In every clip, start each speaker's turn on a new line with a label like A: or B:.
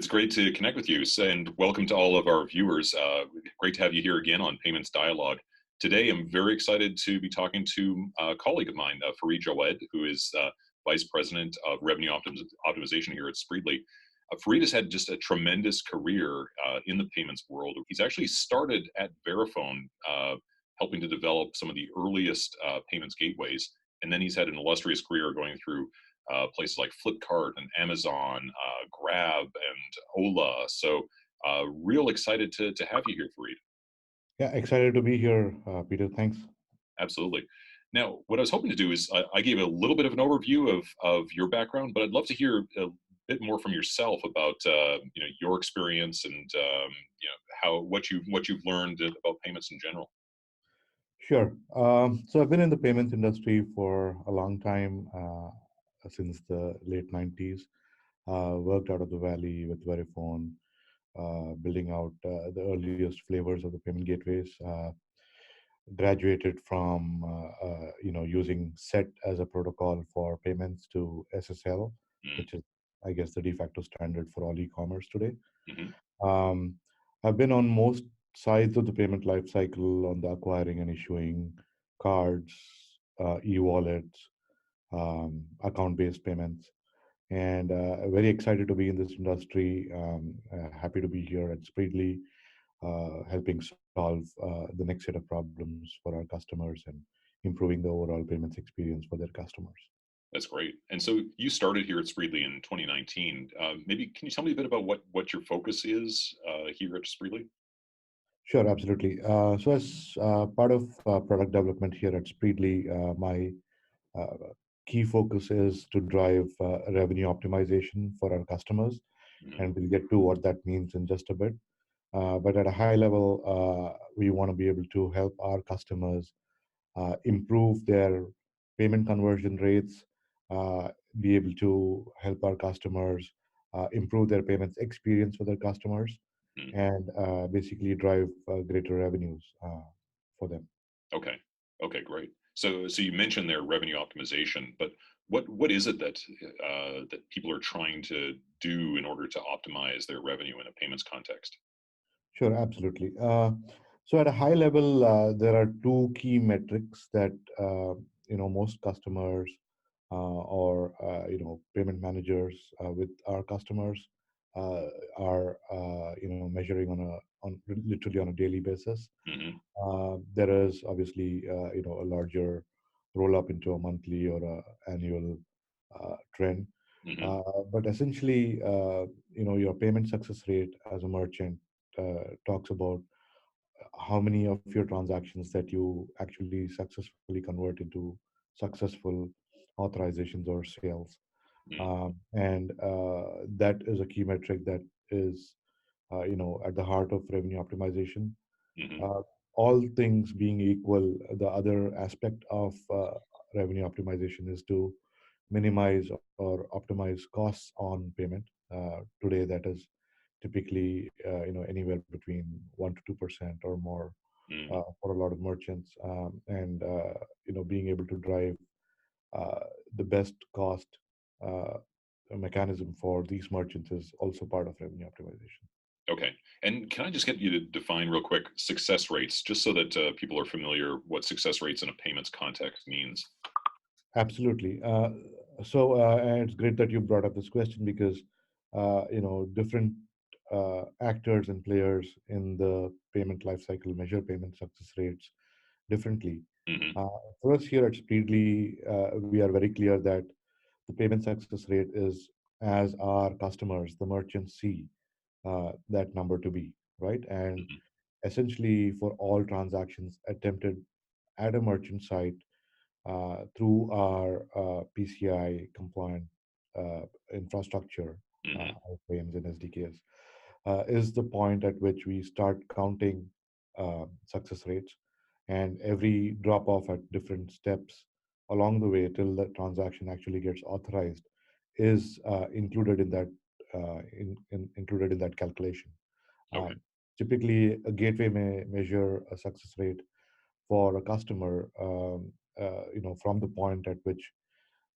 A: It's great to connect with you, and welcome to all of our viewers. Great to have you here again on Payments Dialogue. Today, I'm very excited to be talking to a colleague of mine, Fareed Jawed, who is Vice President of Revenue Optimization here at Spreedly. Fareed has had just a tremendous career in the payments world. He's actually started at Verifone, helping to develop some of the earliest payments gateways, and then he's had an illustrious career going through places like Flipkart and Amazon, Grab and Ola. So real excited to have you here, Fareed.
B: Yeah, excited to be here, Peter. Thanks.
A: Absolutely. Now, what I was hoping to do is I gave a little bit of an overview of your background, but I'd love to hear a bit more from yourself about your experience and what you've learned about payments in general.
B: Sure. So I've been in the payments industry for a long time, since the late 90s. Worked out of the Valley with Verifone, building out the earliest flavors of the payment gateways. Graduated from using SET as a protocol for payments to SSL, which is, I guess, the de facto standard for all e-commerce today. Um, I've been on most sides of the payment lifecycle, on the acquiring and issuing cards, e-wallets, account-based payments, and very excited to be in this industry. Happy to be here at Spreedly, helping solve the next set of problems for our customers and improving the overall payments experience for their customers.
A: That's great. And so you started here at Spreedly in 2019. Maybe can you tell me a bit about what your focus is here at Spreedly?
B: Sure, absolutely. So as part of product development here at Spreedly, my key focus is to drive revenue optimization for our customers, and we'll get to what that means in just a bit. But at a high level, we want to be able to help our customers improve their payment conversion rates, be able to help our customers improve their payments experience for their customers, and basically drive greater revenues for them.
A: Okay. Okay, great. So you mentioned their revenue optimization, but what is it that that people are trying to do in order to optimize their revenue in a payments context?
B: Sure, absolutely. So at a high level, there are two key metrics that most customers or payment managers with our customers are measuring on literally on a daily basis. There is obviously a larger roll up into a monthly or a annual trend, but essentially your payment success rate as a merchant talks about how many of your transactions that you actually successfully convert into successful authorizations or sales. And that is a key metric that is, at the heart of revenue optimization. All things being equal, the other aspect of revenue optimization is to minimize or optimize costs on payment. Today, that is typically anywhere between 1 to 2% or more for a lot of merchants, and being able to drive the best cost uh, mechanism for these merchants is also part of revenue optimization.
A: Okay. And can I just get you to define real quick success rates, just so that people are familiar what success rates in a payments context means?
B: Absolutely. And it's great that you brought up this question because different actors and players in the payment lifecycle measure payment success rates differently. For us here at Speedly, we are very clear that the payment success rate is as our customers, the merchants, see that number to be, right? And essentially, for all transactions attempted at a merchant site through our PCI compliant infrastructure, frames and SDKs, is the point at which we start counting success rates, and every drop off at different steps along the way till the transaction actually gets authorized is included in that included in that calculation.
A: Okay.
B: Typically, a gateway may measure a success rate for a customer, from the point at which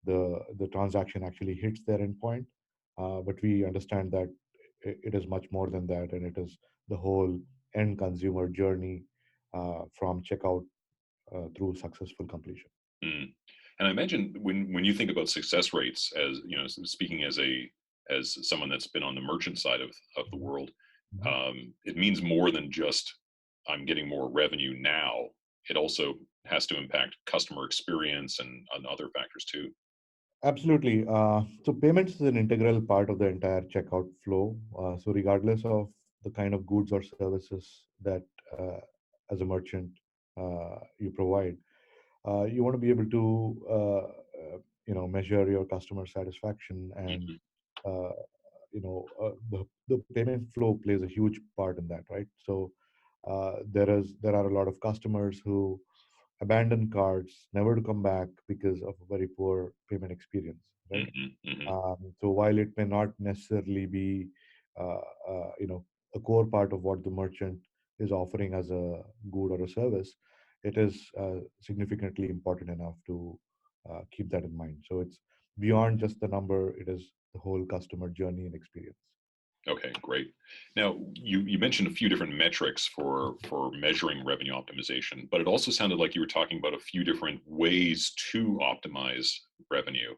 B: the transaction actually hits their endpoint. But we understand that it is much more than that, and it is the whole end consumer journey from checkout through successful completion.
A: Mm. And I imagine when you think about success rates, as you know, speaking as someone that's been on the merchant side of the world,
B: Mhm.
A: it means more than just I'm getting more revenue now. It also has to impact customer experience and other factors too.
B: Absolutely. So payments is an integral part of the entire checkout flow. So regardless of the kind of goods or services that as a merchant you provide, you want to be able to measure your customer satisfaction, and
A: Hmm.
B: uh, the payment flow plays a huge part in that, right? So there are a lot of customers who abandon cards never to come back because of a very poor payment experience, right?
A: Hmm. Hmm.
B: So while it may not necessarily be uh, a core part of what the merchant is offering as a good or a service, it is significantly important enough to keep that in mind. So it's beyond just the number; it is the whole customer journey and experience.
A: Okay, great. Now you mentioned a few different metrics for measuring revenue optimization, but it also sounded like you were talking about a few different ways to optimize revenue.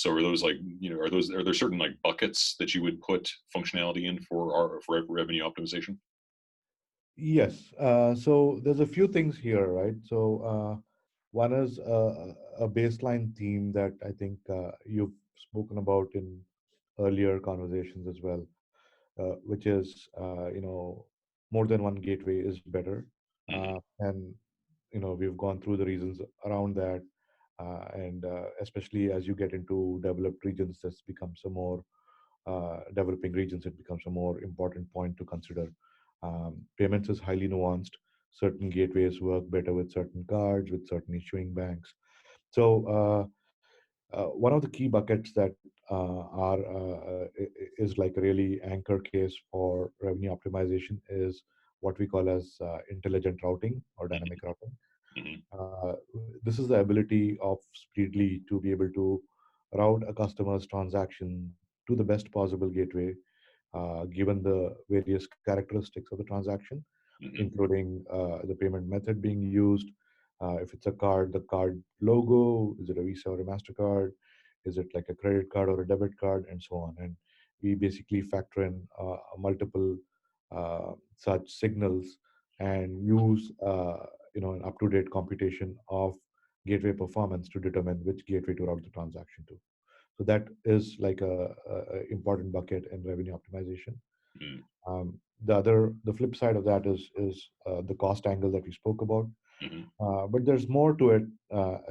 A: So are those like are there certain like buckets that you would put functionality in for revenue optimization?
B: Yes. So there's a few things here, right? So one is a baseline theme that I think you've spoken about in earlier conversations as well, which is more than one gateway is better,
A: Hmm.
B: and we've gone through the reasons around that, and especially as you get into developed regions, this becomes a more developing regions, it becomes a more important point to consider. Payments is highly nuanced. Certain gateways work better with certain cards, with certain issuing banks. So one of the key buckets that is like a really anchor case for revenue optimization is what we call as intelligent routing or dynamic routing.
A: Hmm.
B: Uh, this is the ability of Speedly to be able to route a customer's transaction to the best possible gateway, given the various characteristics of the transaction,
A: Hmm.
B: including the payment method being used. If it's a card, the card logo, is it a Visa or a MasterCard? Is it like a credit card or a debit card, and so on? And we basically factor in multiple such signals and use an up-to-date computation of gateway performance to determine which gateway to route the transaction to. So that is like a important bucket in revenue optimization. The flip side of that is the cost angle that we spoke about,
A: Hmm.
B: but there's more to it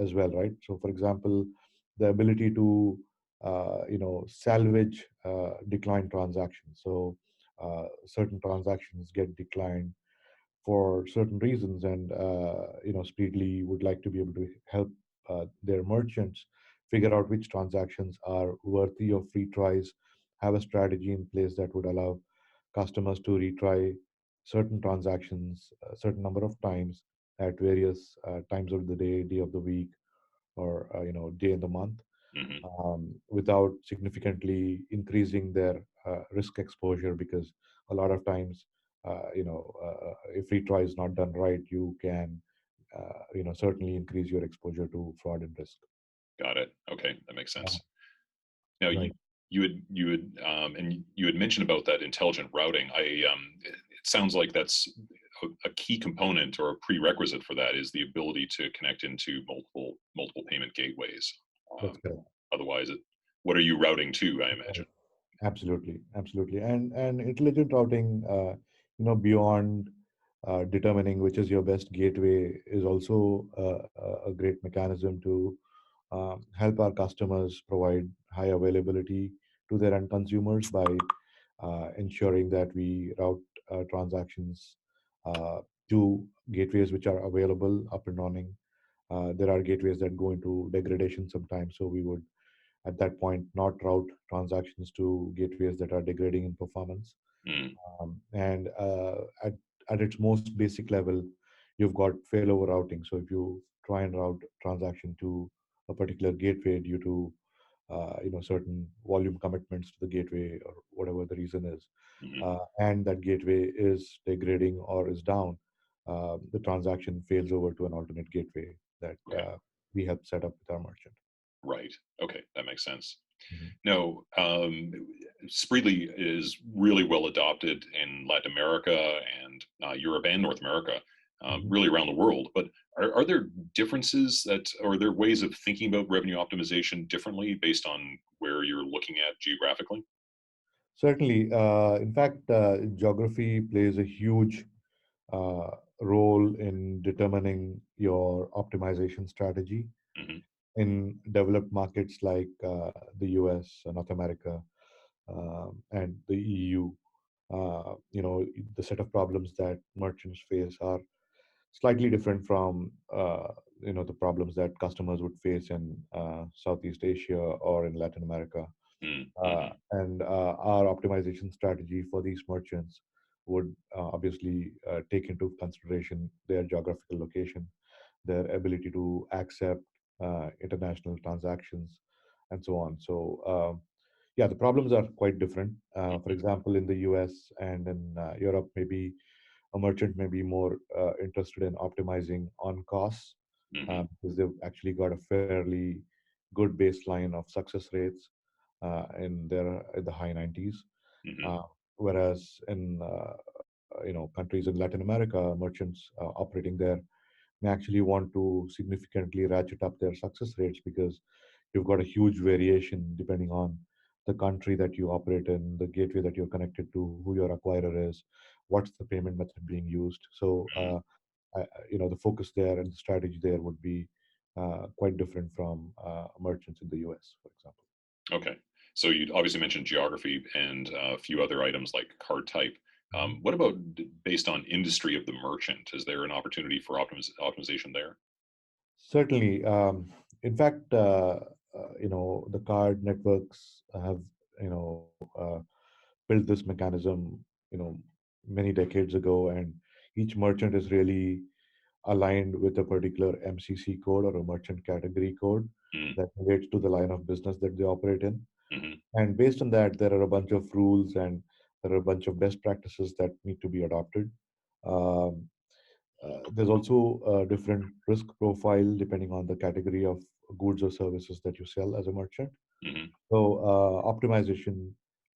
B: as well, right? So, for example, the ability to salvage declined transactions. So, certain transactions get declined for certain reasons, and Speedly would like to be able to help their merchants figure out which transactions are worthy of retries, have a strategy in place that would allow customers to retry certain transactions a certain number of times at various times of the day of the week, or day in the month,
A: Hmm.
B: without significantly increasing their risk exposure, because a lot of times if retry is not done right, you can certainly increase your exposure to fraud and risk.
A: Got it. Okay, that makes
B: Uh,
A: sense. Now
B: right.
A: and you had mentioned about that intelligent routing. It sounds like that's a key component or a prerequisite for that is the ability to connect into multiple payment gateways.
B: That's
A: Um,
B: correct.
A: otherwise, what are you routing to? I
B: Right.
A: imagine.
B: Absolutely, absolutely. And intelligent routing, beyond determining which is your best gateway, is also a great mechanism to help our customers provide high availability to their end consumers by ensuring that we route transactions uh, to gateways which are available, up and running. There are gateways that go into degradation sometimes, so we would at that point not route transactions to gateways that are degrading in performance.
A: Mm,
B: And at its most basic level, you've got failover routing. So if you try and route transaction to a particular gateway due to certain volume commitments to the gateway or whatever the reason is,
A: Hmm.
B: and that gateway is degrading or is down, the transaction fails over to an alternate gateway that
A: Okay.
B: we have set up with our merchant.
A: Right. Okay. That makes sense.
B: Mhm.
A: No, Spreedly is really well adopted in Latin America and Europe and North America,
B: Mhm.
A: really around the world. But are there differences that, or are there ways of thinking about revenue optimization differently based on where you're looking at geographically?
B: Certainly. In fact, geography plays a huge uh, role in determining your optimization strategy.
A: Hmm.
B: In developed markets like the US, North America, and the EU, the set of problems that merchants face are slightly different from the problems that customers would face in Southeast Asia or in Latin America.
A: Mm-hmm.
B: And our optimization strategy for these merchants would obviously take into consideration their geographical location, their ability to accept international transactions, and so on. So, yeah, the problems are quite different. For
A: Okay.
B: example, in the US and in Europe, maybe a merchant may be more interested in optimizing on costs
A: Hmm.
B: because they've actually got a fairly good baseline of success rates in the high 90s.
A: Hmm.
B: Uh, Whereas in countries in Latin America, merchants operating there may actually want to significantly ratchet up their success rates because you've got a huge variation depending on the country that you operate in, the gateway that you're connected to, who your acquirer is, what's the payment method being used. So, the focus there and the strategy there would be quite different from merchants in the US, for example.
A: Okay. So you obviously mentioned geography and a few other items like card type.
B: Mhm.
A: What about based on industry of the merchant? Is there an opportunity for optimization there?
B: Certainly. In fact, the card networks have, you know, built this mechanism, many decades ago, and each merchant is really aligned with a particular MCC code or a merchant category code that relates to the line of business that they operate in.
A: Mm-hmm.
B: And based on that, there are a bunch of rules and there are a bunch of best practices that need to be adopted. Um, there's also a different risk profile depending on the category of goods or services that you sell as a merchant.
A: Mm-hmm.
B: So optimization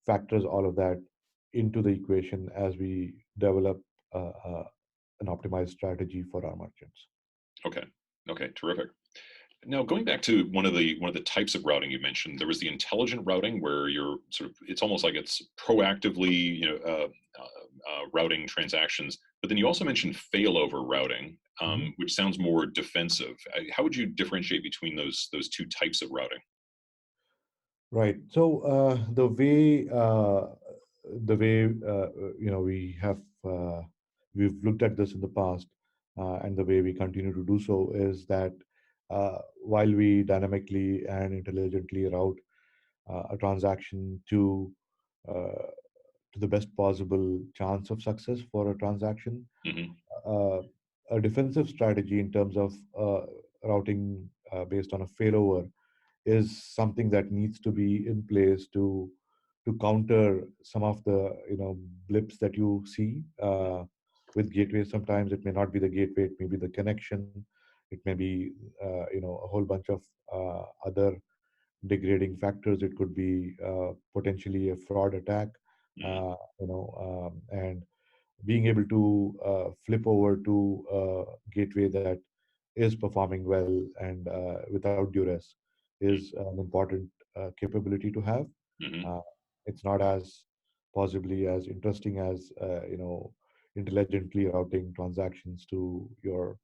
B: factors all of that into the equation as we develop uh, uh, an optimized strategy for our merchants.
A: Okay. Okay. Terrific. Now, going back to one of the types of routing you mentioned, there was the intelligent routing where you're sort of it's almost like it's proactively routing transactions. But then you also mentioned failover routing,
B: Mhm.
A: which sounds more defensive. How would you differentiate between those two types of routing?
B: Right. So we have we've looked at this in the past, and the way we continue to do so is that while we dynamically and intelligently route a transaction uh, to the best possible chance of success for a transaction,
A: Hmm.
B: uh, a defensive strategy in terms of routing based on a failover is something that needs to be in place to counter some of the blips that you see with gateways. Sometimes it may not be the gateway, it may be the connection, it may be a whole bunch of other degrading factors. It could be potentially a fraud attack,
A: Hmm.
B: and being able to flip over to a gateway that is performing well and without duress is an important capability to have.
A: Hmm.
B: Uh, it's not as possibly as interesting as intelligently routing transactions to your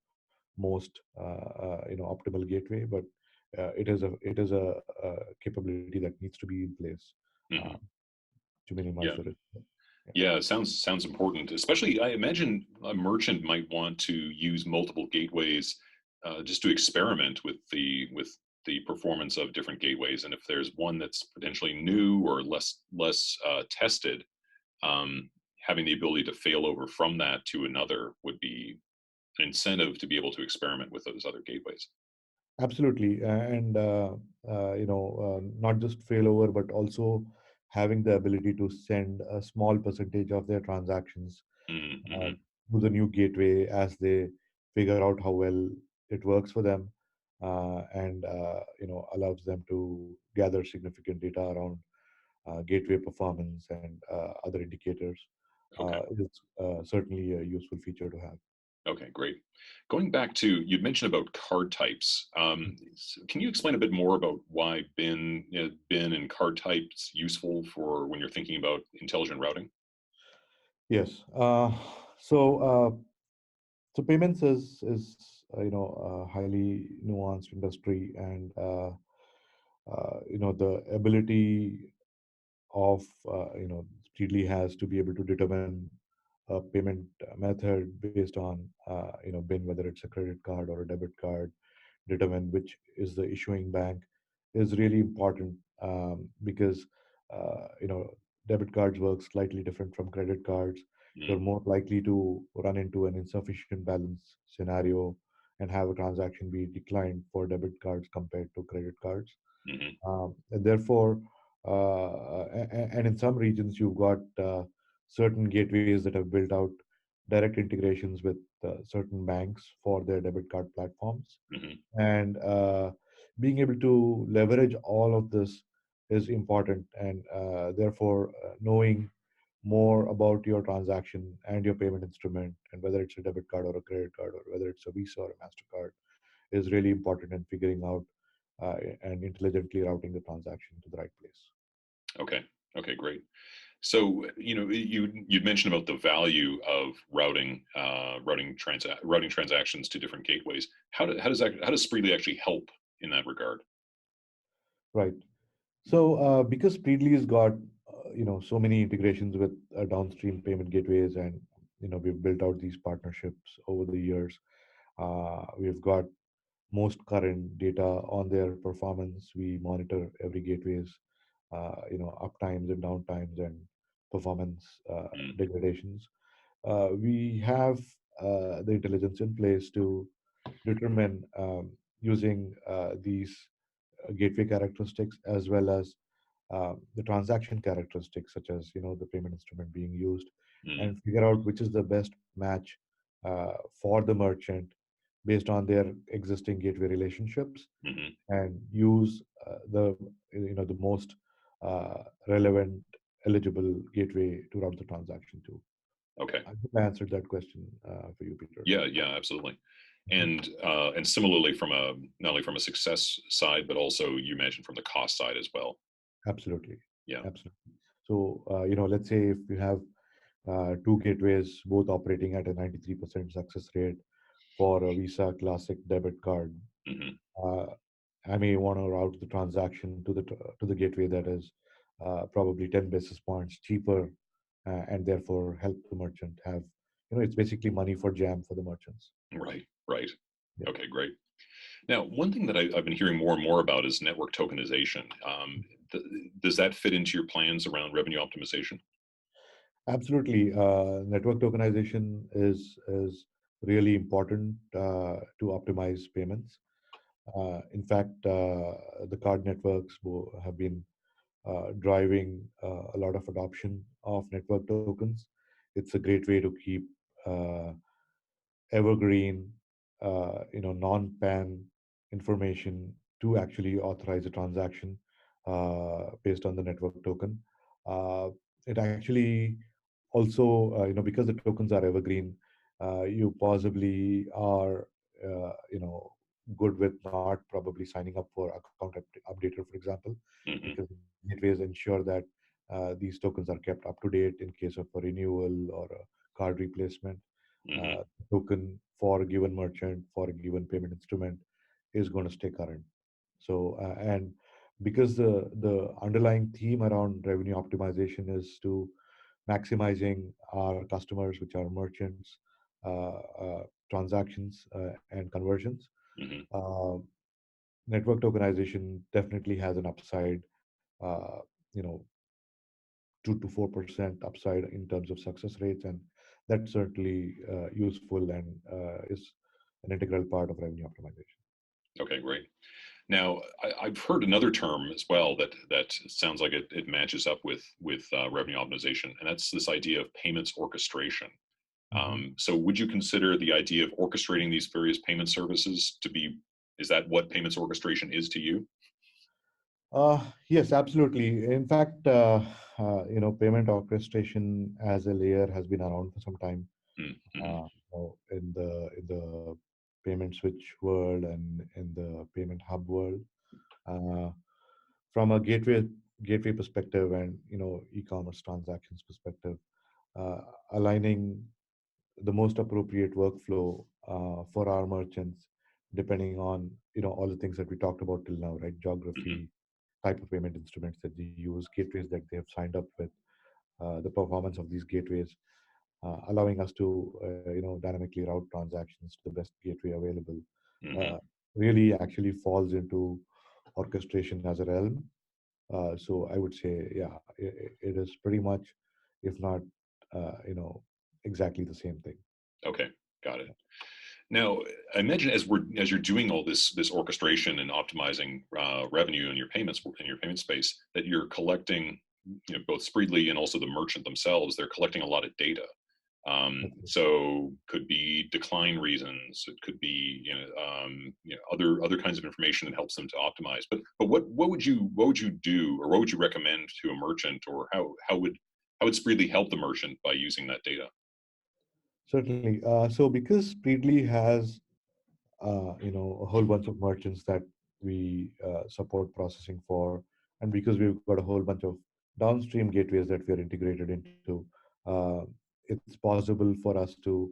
B: most optimal gateway, but it is a capability that needs to be in place uh,
A: Hmm.
B: to minimize
A: Yeah.
B: the risk. Yeah.
A: Yeah, it sounds important. Especially, I imagine a merchant might want to use multiple gateways just to experiment with the performance of different gateways. And if there's one that's potentially new or less tested, um, having the ability to fail over from that to another would be an incentive to be able to experiment with those other gateways.
B: Absolutely, and not just failover, but also having the ability to send a small percentage of their transactions uh,
A: Mm-hmm.
B: to the new gateway as they figure out how well it works for them, and allows them to gather significant data around gateway performance and other indicators.
A: Okay.
B: Is certainly a useful feature to have.
A: Okay, great. Going back to, you'd mentioned about card types. Can you explain a bit more about why bin and card types useful for when you're thinking about intelligent routing?
B: Yes. So payments is a highly nuanced industry, and the ability of Speedly has to be able to determine a payment method based on BIN, whether it's a credit card or a debit card, determine which is the issuing bank, is really important, because debit cards work slightly different from credit cards. You're more likely to run into an insufficient balance scenario and have a transaction be declined for debit cards compared to credit cards.
A: Mm-hmm.
B: And therefore, and in some regions, you've got certain gateways that have built out direct integrations with certain banks for their debit card platforms.
A: Mm-hmm.
B: And being able to leverage all of this is important. And therefore, knowing more about your transaction and your payment instrument, and whether it's a debit card or a credit card, or whether it's a Visa or a MasterCard, is really important in figuring out and intelligently routing the transaction to the right place.
A: Okay. Okay, great. So, you'd mentioned about the value of routing transactions to different gateways. How does Spreedly actually help in that regard?
B: Right. So because Preedly has got so many integrations with downstream payment gateways, and we've built out these partnerships over the years. We've got most current data on their performance. We monitor every gateway's uptimes and downtimes and performance
A: Mm,
B: degradations. We have the intelligence in place to determine, using these gateway characteristics, as well as the transaction characteristics, such as the payment instrument being used,
A: mm,
B: and figure out which is the best match for the merchant based on their existing gateway relationships,
A: hmm.
B: and use the most relevant eligible gateway to route the transaction to.
A: Okay.
B: I hope I answered that question for you, Peter.
A: Yeah, yeah, absolutely.
B: Mhm.
A: And similarly, from a not only from a success side, but also you mentioned from the cost side as well.
B: Absolutely.
A: Yeah.
B: Absolutely. So, let's say if you have two gateways both operating at a 93% success rate for a Visa Classic debit card,
A: Hmm.
B: uh, I may want to route the transaction to the gateway that is probably 10 basis points cheaper, and therefore help the merchant have, it's basically money for jam for the merchants.
A: Right. Right.
B: Yeah.
A: Okay. Great. Now, one thing that I've been hearing more and more about is network tokenization. Th- does that fit into your plans around revenue optimization?
B: Absolutely. Network tokenization is really important to optimize payments. In fact, the card networks have been driving a lot of adoption of network tokens. It's a great way to keep uh, evergreen, non-PAN information to actually authorize a transaction based on the network token. Uh, it actually also, because the tokens are evergreen, you possibly are, good with not probably signing up for account updater, for example,
A: Hmm.
B: because gateways ensure that these tokens are kept up to date in case of a renewal or a card replacement.
A: Hmm.
B: Token for a given merchant for a given payment instrument is going to stay current. So, and because the underlying theme around revenue optimization is to maximizing our customers, which are merchants, transactions, and conversions.
A: Hmm.
B: Uh, Network tokenization definitely has an upside, uh, you know, 2 to 4% upside in terms of success rates, and that's certainly useful and is an integral part of revenue optimization.
A: Okay, great. Now, I've heard another term as well that sounds like it matches up with revenue optimization, and that's this idea of payments orchestration.
B: Mhm.
A: So, would you consider the idea of orchestrating these various payment services to be? Is that what payments orchestration is to you?
B: Yes, absolutely. In fact, payment orchestration as a layer has been around for some time.
A: Mm-hmm.
B: In the payment switch world and in the payment hub world, uh, from a gateway perspective and e-commerce transactions perspective, uh, aligning the most appropriate workflow for our merchants, depending on all the things that we talked about till now, right?
A: Mm-hmm.
B: Geography, type of payment instruments that they use, gateways that they have signed up with, the performance of these gateways, allowing us to dynamically route transactions to the best gateway available.
A: Mm-hmm.
B: Uh, Really, actually falls into orchestration as a realm. So I would say, yeah, it is pretty much, if not, exactly the same thing.
A: Okay, got it. Now, I imagine as you're doing all this orchestration and optimizing revenue in your payments in your payment space, that you're collecting, both Spreedly and also the merchant themselves. They're collecting a lot of data.
B: Okay.
A: So could be decline reasons. It could be other kinds of information that helps them to optimize. But what would you do, or what would you recommend to a merchant, or how would Spreedly help the merchant by using that data?
B: Certainly. So because Speedly has a whole bunch of merchants that we support processing for, and because we've got a whole bunch of downstream gateways that we are integrated into, uh, it's possible for us to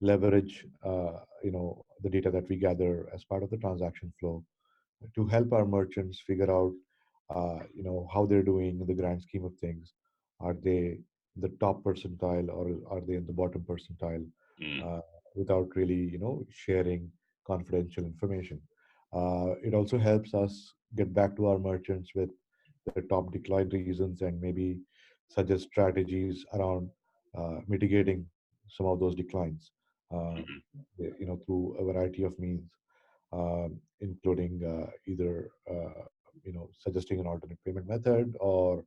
B: leverage the data that we gather as part of the transaction flow to help our merchants figure out how they're doing in the grand scheme of things. Are they the top percentile, or are they in the bottom percentile,
A: Mm,
B: uh, without really sharing confidential information. It also helps us get back to our merchants with the top decline reasons and maybe suggest strategies around mitigating some of those declines, uh,
A: mhm,
B: through a variety of means, including either suggesting an alternate payment method, or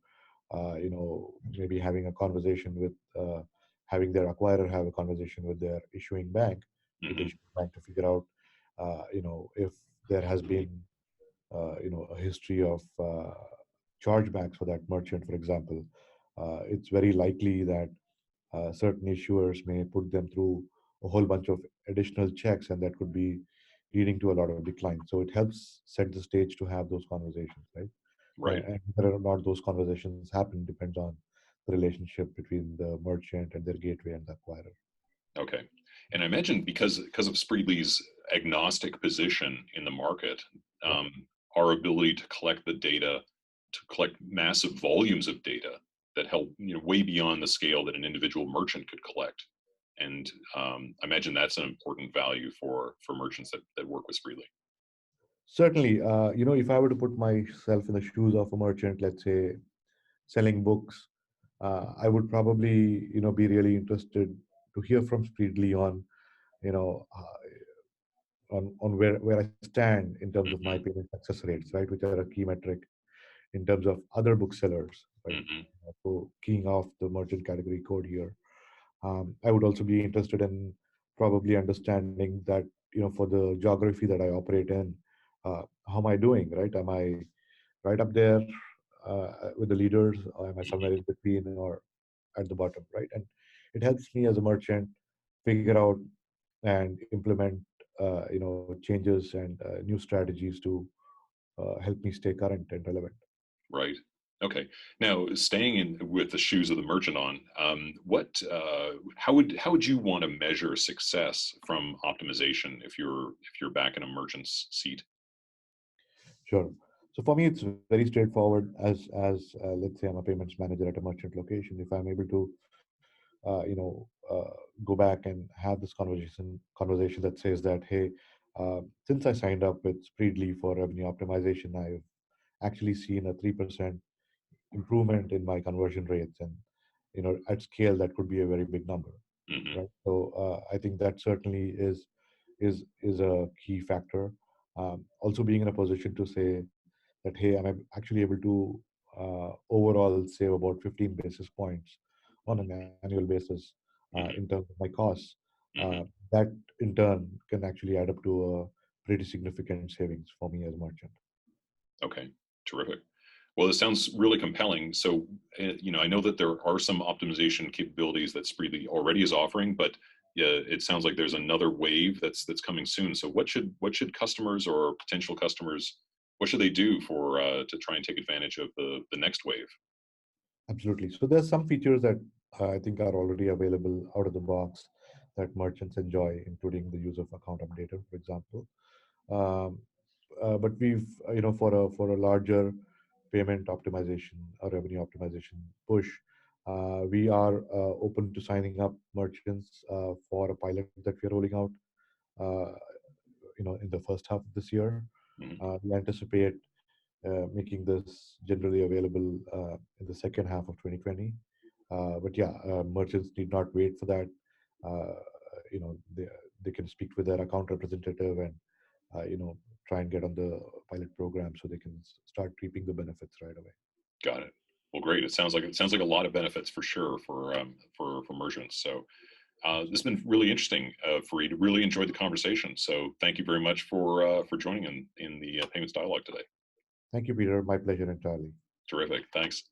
B: maybe having a conversation with having their acquirer have a conversation with their with the
A: mhm,
B: issuing bank to figure out if there has been a history of chargebacks for that merchant, for example. It's very likely that certain issuers may put them through a whole bunch of additional checks, and that could be leading to a lot of decline. So it helps set the stage to have those conversations, right?
A: right.
B: And whether or not those conversations happen depends on the relationship between the merchant and their gateway and the acquirer.
A: Okay. And I imagine because of Spreedly's agnostic position in the market,
B: Yep.
A: um, our ability to collect the data, to collect massive volumes of data that help way beyond the scale that an individual merchant could collect. And I imagine that's an important value for merchants that work with Spreedly.
B: Certainly, if I were to put myself in the shoes of a merchant, let's say selling books, I would probably, be really interested to hear from Speedly on, you know, on where I stand in terms of my
A: Hmm.
B: payment success rates, right, which are a key metric in terms of other booksellers, right?
A: Hmm.
B: So keying off the merchant category code here. I would also be interested in probably understanding that, for the geography that I operate in, how am I doing, right? Am I right up there with the leaders, or am I somewhere
A: Hmm.
B: in between or at the bottom, right? And it helps me as a merchant figure out and implement, changes and new strategies to help me stay current and relevant.
A: Right. Okay. Now, staying in with the shoes of the merchant on, how would you want to measure success from optimization if you're back in a merchant's seat?
B: Sure. So for me, it's very straightforward. As let's say I'm a payments manager at a merchant location. If I'm able to, go back and have this conversation that says that, hey, since I signed up with Spreedly for revenue optimization, I've actually seen a 3% improvement in my conversion rates, and at scale that could be a very big number,
A: Hmm.
B: right? So I think that certainly is a key factor. Also being in a position to say that, hey, I'm actually able to overall save about 15 basis points on an annual basis in
A: Hmm.
B: terms of my costs.
A: Hmm.
B: That in turn can actually add up to a pretty significant savings for me as a merchant.
A: Okay, terrific. Well, this sounds really compelling. So, I know that there are some optimization capabilities that Spreely already is offering, but yeah, it sounds like there's another wave that's coming soon. So, what should customers or potential customers, what should they do for to try and take advantage of the next wave?
B: Absolutely. So there's some features that I think are already available out of the box that merchants enjoy, including the use of account updater, for example. Um, but we've, for a larger payment optimization or revenue optimization push, we are open to signing up merchants for a pilot that we're rolling out, uh, in the first half of this year.
A: Mhm.
B: We anticipate making this generally available in the second half of 2020. But yeah, merchants need not wait for that. Uh, they can speak with their account representative and try and get on the pilot program so they can start reaping the benefits right away.
A: Got it. Well, great. It sounds like a lot of benefits for sure for merchants. So, this has
B: Absolutely.
A: been really interesting, Fareed. Really enjoyed the conversation. So, thank you very much for joining in the payments dialogue today.
B: Thank you, Peter. My pleasure entirely.
A: Terrific. Thanks.